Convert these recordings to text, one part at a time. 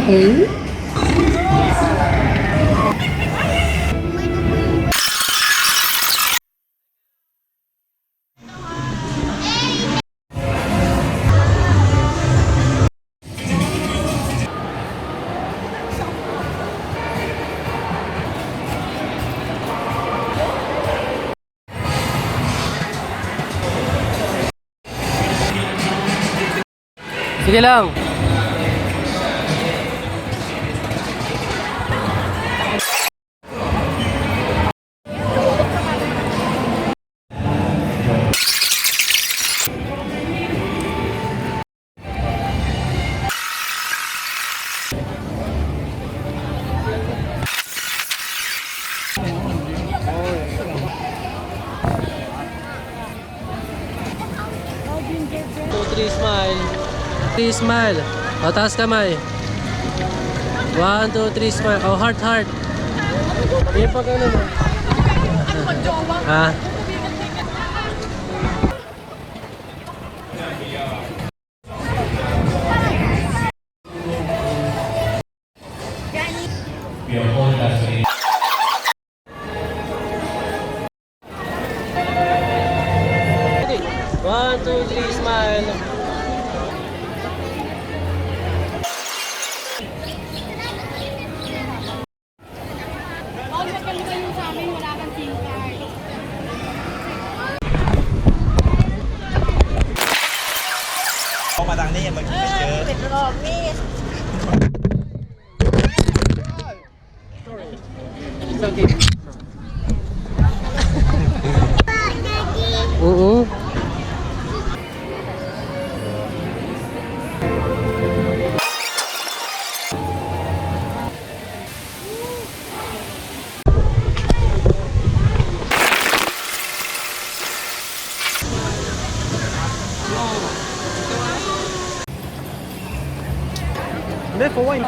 Okay. Sige lang. Three smile. Three smile. O, taas kamay. 1, 2, 3 smile. O, heart, heart. Yung pag ano mo. Ha? One, two, three, smile.มาทางนี้มันไม่เจอเป็นรอบนี่ It's okay. Oo. Hindi, for wine.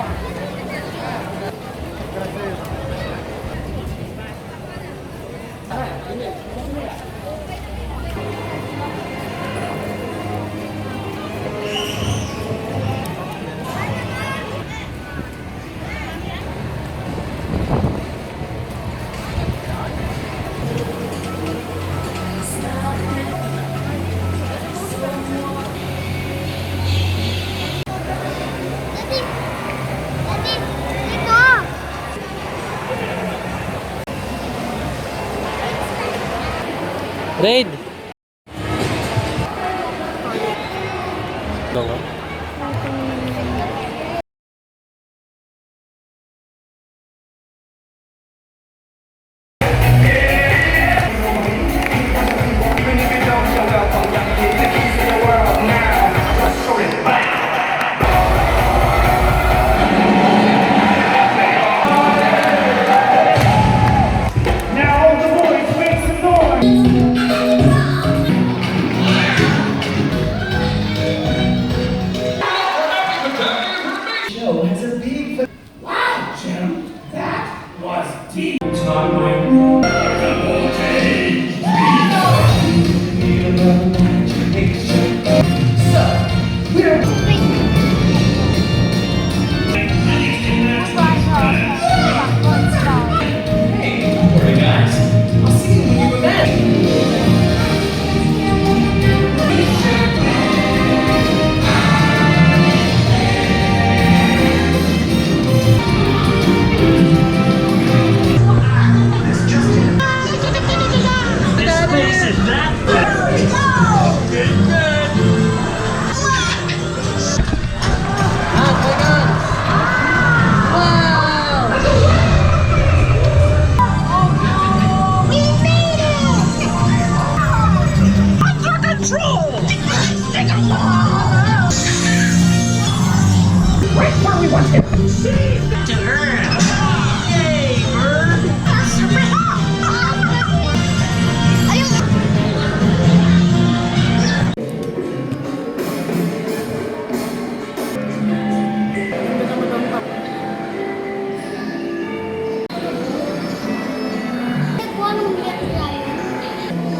Raid. Dong.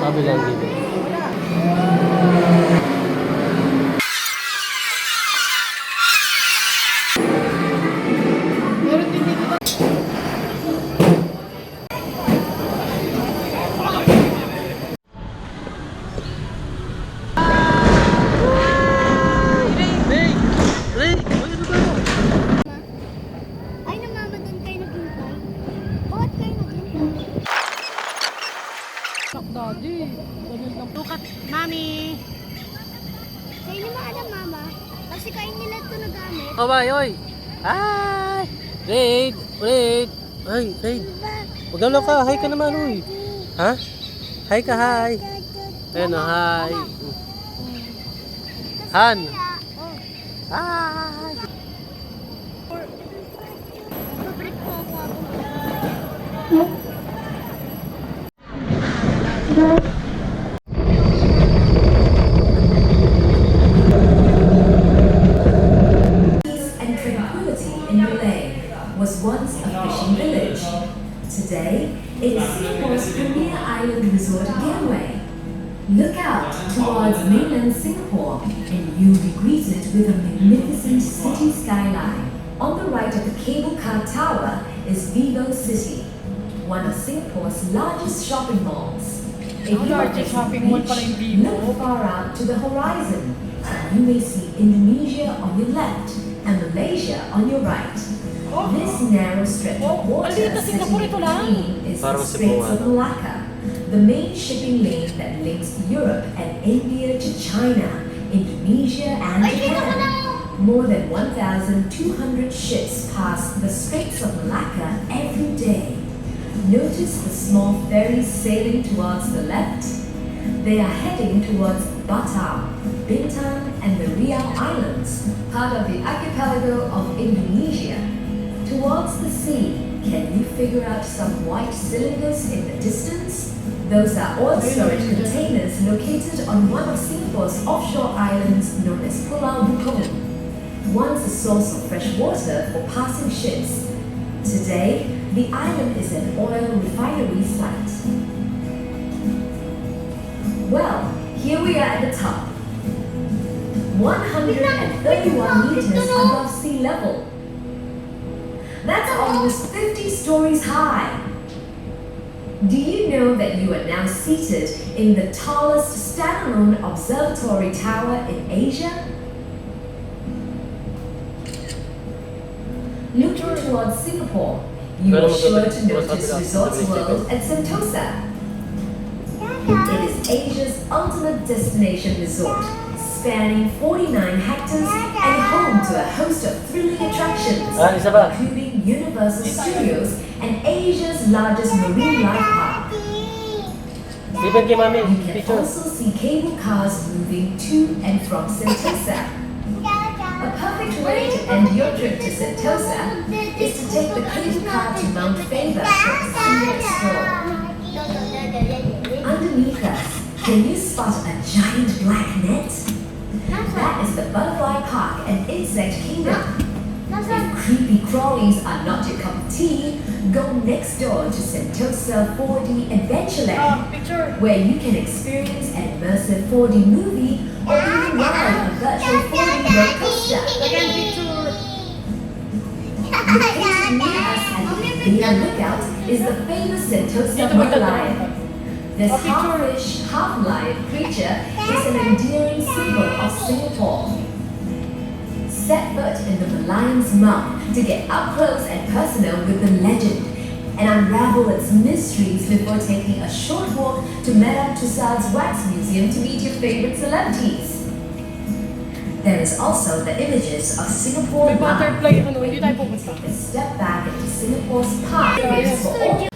Sabi lang dito. Hindi mo alam, Mama. Kasi kain nila ito na gamit. Oh, bye, oy! Hi! Raid! Raid! Ay, Raid! Magalaw ka, hi ka naman, oy! Ha? Hi ka, hi! Ayun o, hi! Han! Hi! Favorite ko ako. And tranquility in Malay was once a fishing village. Today, it's Singapore's premier island resort getaway. Look out towards mainland Singapore and you'll be greeted with a magnificent city skyline. On the right of the cable car tower is Vivo City, one of Singapore's largest shopping malls. If you are at the beach, look far out to the horizon and you may see Indonesia on your left and Malaysia on your right. This narrow stretch of water sitting between is the Straits of Malacca, the main shipping lane that links Europe and India to China, Indonesia and Japan. More than 1,200 ships pass the Straits of Malacca every day. Notice the small ferries sailing towards the left? They are heading towards Batam, Bintan and the Riau Islands, part of the archipelago of Indonesia. Towards the sea, can you figure out some white cylinders in the distance? Those are oil storage containers located on one of Singapore's offshore islands known as Pulau Bukom, once a source of fresh water for passing ships. Today, the island is an oil refinery site. Well, here we are at the top. 131 meters above sea level. That's almost 50 stories high. Do you know that you are now seated in the tallest standalone observatory tower in Asia? Looking towards Singapore, you are sure to notice Resorts World at Sentosa. It is Asia's ultimate destination resort, spanning 49 hectares and home to a host of thrilling attractions, including Universal Studios and Asia's largest marine life park. You can also see cable cars moving to and from Sentosa. A perfect way to end your trip to Sentosa is to take the cable car to Mount Faber for a scenic stroll. Underneath us, can you spot a giant black net? That is the Butterfly Park and Insect Kingdom. If creepy crawlies are not your cup of tea, go next door to Sentosa 4D Adventureland, where you can experience an immersive 4D movie or even ride a virtual 4D roller coaster. Located near us at the Bina Lookout is the famous Sentosa Merlion. This half-fish, half-lion creature is an endearing symbol of Singapore. Set foot in the Merlion's mouth to get up close and personal with the legend and unravel its mysteries before taking a short walk to Madame Tussauds Wax Museum to meet your favorite celebrities. There is also the images of Singapore. Where you can take a step back into Singapore's park.